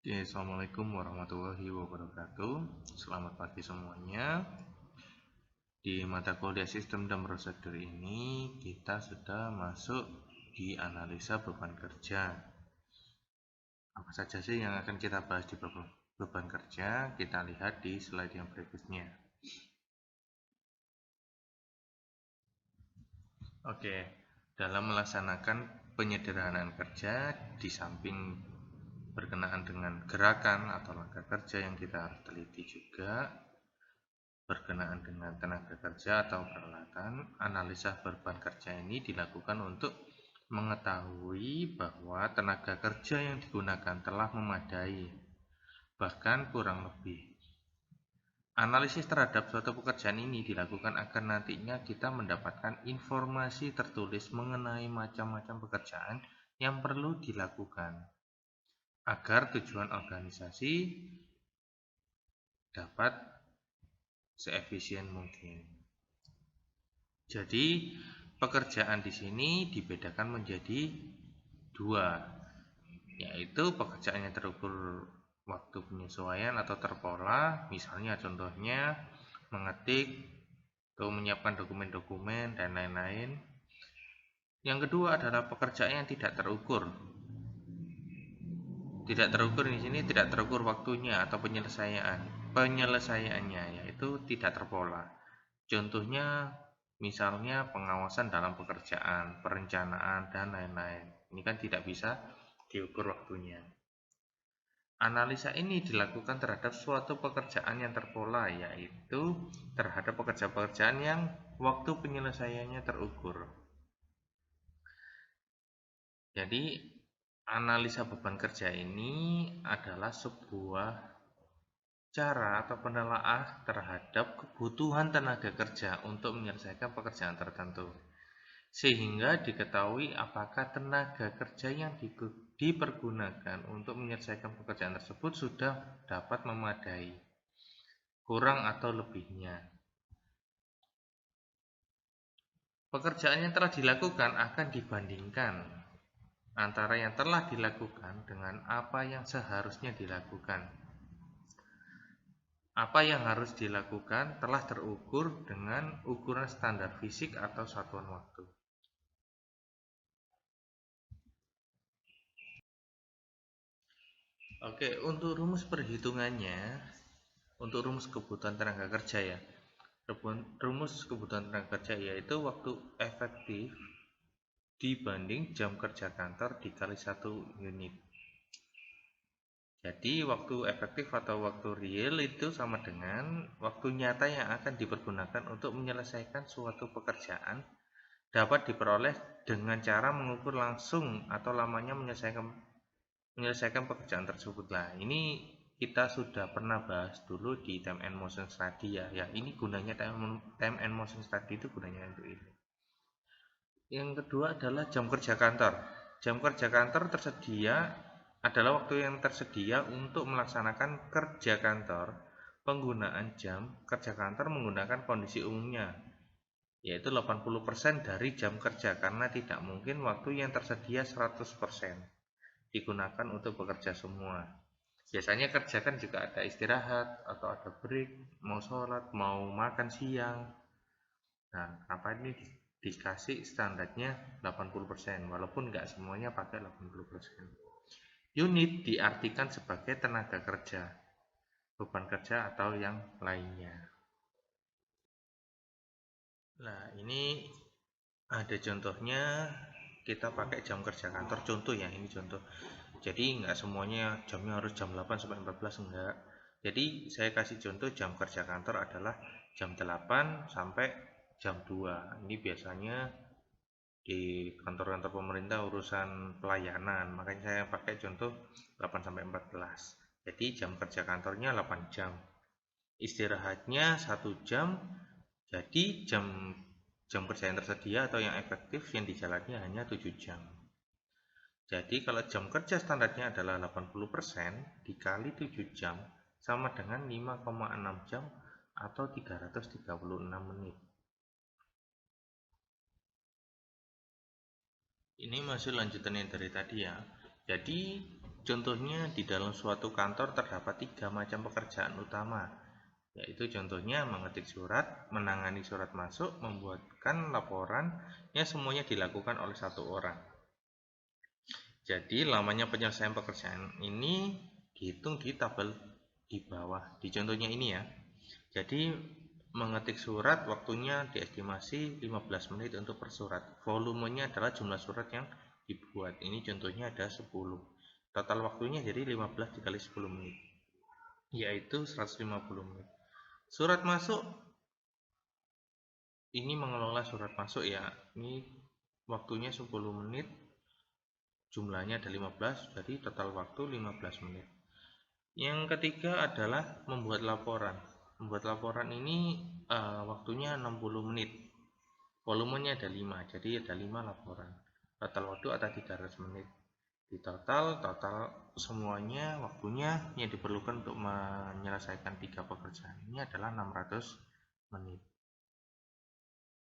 Oke, Assalamualaikum warahmatullahi wabarakatuh. Selamat pagi semuanya. Di mata kuliah sistem dan prosedur ini, kita sudah masuk di analisa beban kerja. Apa saja sih yang akan kita bahas di beban kerja? Kita lihat di slide yang berikutnya. Oke, dalam melaksanakan penyederhanaan kerja, di samping berkenaan dengan gerakan atau langkah kerja yang kita harus teliti juga, berkenaan dengan tenaga kerja atau peralatan, analisa beban kerja ini dilakukan untuk mengetahui bahwa tenaga kerja yang digunakan telah memadai, bahkan kurang lebih. Analisis terhadap suatu pekerjaan ini dilakukan agar nantinya kita mendapatkan informasi tertulis mengenai macam-macam pekerjaan yang perlu dilakukan, agar tujuan organisasi dapat seefisien mungkin. Jadi, pekerjaan di sini dibedakan menjadi dua, yaitu pekerjaan yang terukur waktu penyesuaian atau terpola, misalnya contohnya mengetik atau menyiapkan dokumen-dokumen dan lain-lain. Yang kedua adalah pekerjaan yang tidak terukur. Tidak terukur di sini tidak terukur waktunya atau penyelesaiannya, yaitu tidak terpola. Contohnya misalnya pengawasan dalam pekerjaan, perencanaan, dan lain-lain. Ini kan tidak bisa diukur waktunya. Analisa ini dilakukan terhadap suatu pekerjaan yang terpola, yaitu terhadap pekerjaan-pekerjaan yang waktu penyelesaiannya terukur. Jadi, analisa beban kerja ini adalah sebuah cara atau penelaah terhadap kebutuhan tenaga kerja untuk menyelesaikan pekerjaan tertentu, sehingga diketahui apakah tenaga kerja yang dipergunakan untuk menyelesaikan pekerjaan tersebut sudah dapat memadai, kurang atau lebihnya. Pekerjaan yang telah dilakukan akan dibandingkan antara yang telah dilakukan dengan apa yang seharusnya dilakukan. Apa yang harus dilakukan telah terukur dengan ukuran standar fisik atau satuan waktu. Oke, untuk rumus perhitungannya, untuk rumus kebutuhan tenaga kerja ya. Rumus kebutuhan tenaga kerja yaitu waktu efektif dibanding jam kerja kantor dikali 1 unit. Jadi waktu efektif atau waktu real itu sama dengan waktu nyata yang akan dipergunakan untuk menyelesaikan suatu pekerjaan dapat diperoleh dengan cara mengukur langsung atau lamanya menyelesaikan pekerjaan tersebut. Nah, ini kita sudah pernah bahas dulu di time and motion study ya. Ya, ini gunanya time and motion study itu gunanya untuk ini. Yang kedua adalah jam kerja kantor. Jam kerja kantor adalah waktu yang tersedia untuk melaksanakan kerja kantor. Penggunaan jam kerja kantor menggunakan kondisi umumnya, yaitu 80% dari jam kerja, karena tidak mungkin waktu yang tersedia 100% digunakan untuk bekerja semua. Biasanya kerja kan juga ada istirahat atau ada break, mau sholat, mau makan siang. Nah, apa ini dikasih standarnya 80%, walaupun nggak semuanya pakai 80%. Unit diartikan sebagai tenaga kerja, beban kerja atau yang lainnya. Nah, ini ada contohnya, kita pakai jam kerja kantor, contoh ya, ini contoh. Jadi nggak semuanya jamnya harus jam 8 sampai 14, enggak. Jadi saya kasih contoh jam kerja kantor adalah jam 8 sampai jam 2. Ini biasanya di kantor-kantor pemerintah urusan pelayanan, makanya saya pakai contoh 8 sampai 14. Jadi jam kerja kantornya 8 jam. Istirahatnya 1 jam. Jadi jam kerja yang tersedia atau yang efektif yang dijalannya hanya 7 jam. Jadi kalau jam kerja standarnya adalah 80% dikali 7 jam sama dengan 5,6 jam atau 336 menit. Ini masih lanjutannya dari tadi ya. Jadi contohnya di dalam suatu kantor terdapat 3 macam pekerjaan utama, yaitu contohnya mengetik surat, menangani surat masuk, membuatkan laporan, yang semuanya dilakukan oleh satu orang. Jadi lamanya penyelesaian pekerjaan ini dihitung di tabel di bawah, di contohnya ini ya. Jadi mengetik surat waktunya diestimasi 15 menit untuk per surat. Volumenya adalah jumlah surat yang dibuat. Ini contohnya ada 10. Total waktunya jadi 15 dikali 10 menit, yaitu 150 menit. Surat masuk, ini mengelola surat masuk ya. Ini waktunya 10 menit, jumlahnya ada 15, jadi total waktu 15 menit. Yang ketiga adalah membuat laporan. Membuat laporan ini waktunya 60 menit. Volumenya ada 5, jadi ada 5 laporan. Total waktu ada 300 menit. Di total semuanya waktunya yang diperlukan untuk menyelesaikan 3 pekerjaan ini adalah 600 menit.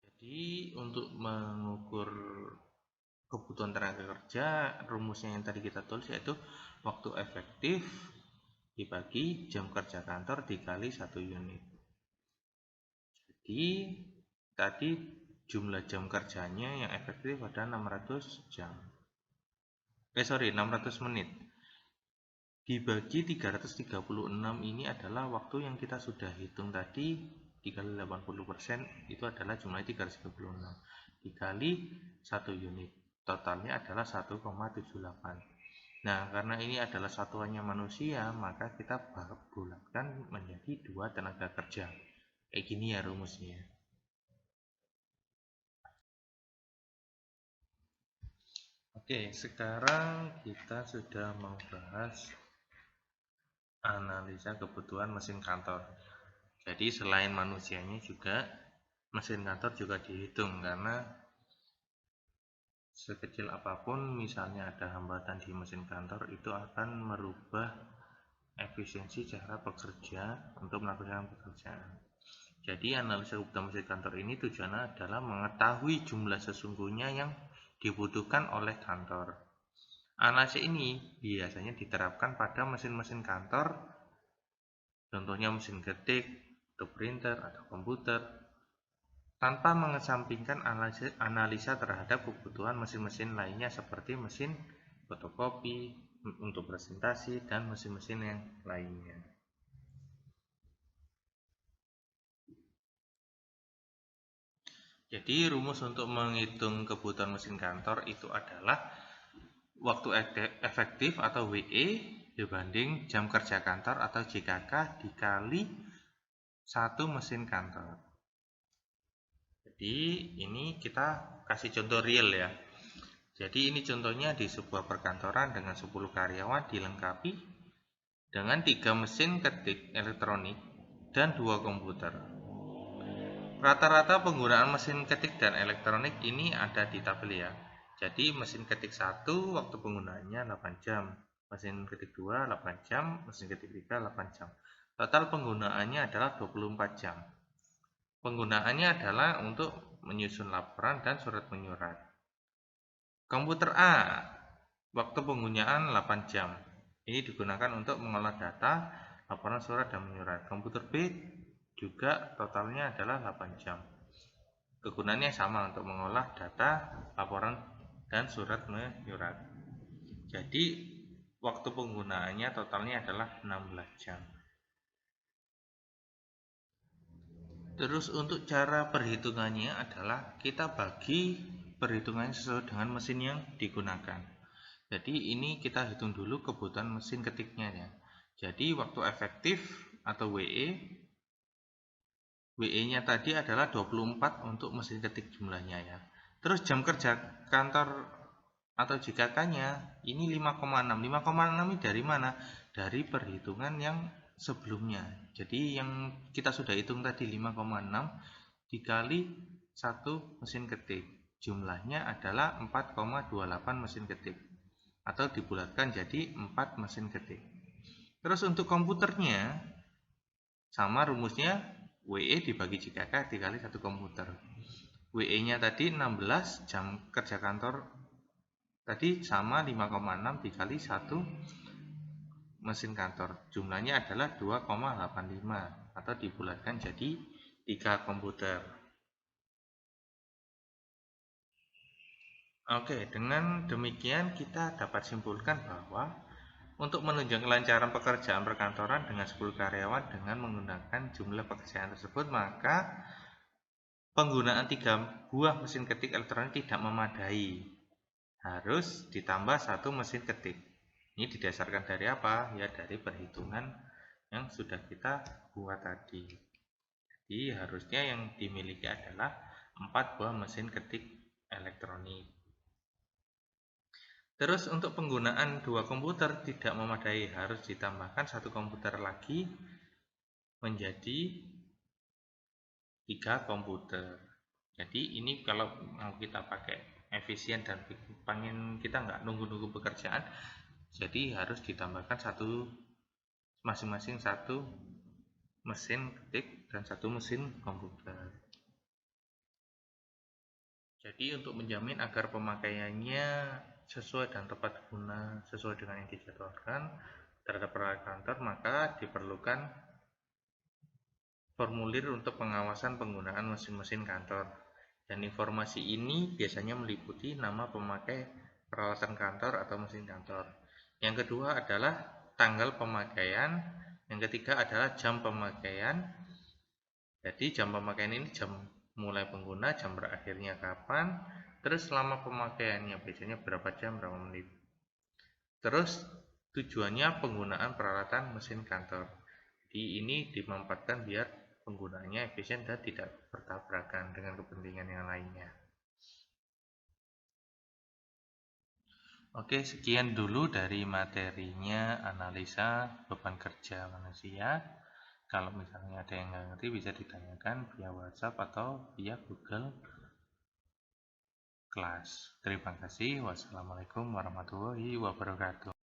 Jadi untuk mengukur kebutuhan tenaga kerja, rumusnya yang tadi kita tulis yaitu waktu efektif dibagi jam kerja kantor dikali 1 unit. Jadi tadi jumlah jam kerjanya yang efektif ada 600 jam. 600 menit. Dibagi 336 ini adalah waktu yang kita sudah hitung tadi, dikali 80% itu adalah jumlahnya 336. Dikali 1 unit. Totalnya adalah 1,78. Nah, karena ini adalah satuannya manusia, maka kita bulatkan menjadi 2 tenaga kerja. Kayak gini ya rumusnya. Oke, sekarang kita sudah membahas analisa kebutuhan mesin kantor. Jadi selain manusianya juga mesin kantor juga dihitung, karena sekecil apapun misalnya ada hambatan di mesin kantor itu akan merubah efisiensi cara bekerja untuk melakukan pekerjaan. Jadi analisa kebutuhan mesin kantor ini tujuannya adalah mengetahui jumlah sesungguhnya yang dibutuhkan oleh kantor. Analisa ini biasanya diterapkan pada mesin-mesin kantor, contohnya mesin ketik, atau printer, atau komputer, tanpa mengesampingkan analisa terhadap kebutuhan mesin-mesin lainnya seperti mesin fotokopi, untuk presentasi, dan mesin-mesin yang lainnya. Jadi rumus untuk menghitung kebutuhan mesin kantor itu adalah waktu efektif atau WE dibanding jam kerja kantor atau JKK dikali 1 mesin kantor. Jadi ini kita kasih contoh real ya. Jadi ini contohnya di sebuah perkantoran dengan 10 karyawan dilengkapi dengan 3 mesin ketik elektronik dan 2 komputer. Rata-rata penggunaan mesin ketik dan elektronik ini ada di tabel ya. Jadi mesin ketik 1 waktu penggunaannya 8 jam, mesin ketik 2 8 jam, mesin ketik 3 8 jam. Total penggunaannya adalah 24 jam. Penggunaannya adalah untuk menyusun laporan dan surat menyurat. Komputer A, waktu penggunaan 8 jam. Ini digunakan untuk mengolah data, laporan surat dan menyurat. Komputer B juga totalnya adalah 8 jam. Kegunaannya sama untuk mengolah data, laporan, dan surat menyurat. Jadi waktu penggunaannya totalnya adalah 16 jam. Terus untuk cara perhitungannya adalah kita bagi perhitungannya sesuai dengan mesin yang digunakan. Jadi ini kita hitung dulu kebutuhan mesin ketiknya ya. Jadi waktu efektif atau WE-nya tadi adalah 24 untuk mesin ketik jumlahnya ya. Terus jam kerja kantor atau JKK-nya ini 5,6. 5,6 ini dari mana? Dari perhitungan yang sebelumnya. Jadi yang kita sudah hitung tadi 5,6 dikali 1 mesin ketik. Jumlahnya adalah 4,28 mesin ketik. Atau dibulatkan jadi 4 mesin ketik. Terus untuk komputernya sama rumusnya WE dibagi JKK dikali 1 komputer. WE-nya tadi 16, jam kerja kantor tadi sama 5,6 dikali 1 mesin kantor. Jumlahnya adalah 2,85 atau dibulatkan jadi 3 komputer. Oke, dengan demikian kita dapat simpulkan bahwa untuk menunjang kelancaran pekerjaan perkantoran dengan 10 karyawan dengan menggunakan jumlah pekerjaan tersebut, maka penggunaan 3 buah mesin ketik elektronik tidak memadai. Harus ditambah 1 mesin ketik. Ini didasarkan dari apa? Ya dari perhitungan yang sudah kita buat tadi. Jadi harusnya yang dimiliki adalah 4 buah mesin ketik elektronik. Terus untuk penggunaan 2 komputer tidak memadai, harus ditambahkan 1 komputer lagi menjadi 3 komputer. Jadi ini kalau mau kita pakai efisien dan pengen kita nggak nunggu-nunggu pekerjaan, jadi harus ditambahkan masing-masing 1 mesin ketik dan 1 mesin komputer. Jadi untuk menjamin agar pemakaiannya sesuai dan tepat guna sesuai dengan yang dijadwalkan terhadap peralatan kantor, maka diperlukan formulir untuk pengawasan penggunaan mesin-mesin kantor. Dan informasi ini biasanya meliputi nama pemakai peralatan kantor atau mesin kantor. Yang kedua adalah tanggal pemakaian. Yang ketiga adalah jam pemakaian. Jadi jam pemakaian ini jam mulai pengguna, jam berakhirnya kapan, terus selama pemakaiannya biasanya berapa jam, berapa menit. Terus tujuannya penggunaan peralatan mesin kantor. Jadi ini dimanfaatkan biar penggunaannya efisien dan tidak bertabrakan dengan kepentingan yang lainnya. Oke, sekian dulu dari materinya analisa beban kerja manusia. Kalau misalnya ada yang nggak ngerti bisa ditanyakan via WhatsApp atau via Google Class. Terima kasih. Wassalamualaikum warahmatullahi wabarakatuh.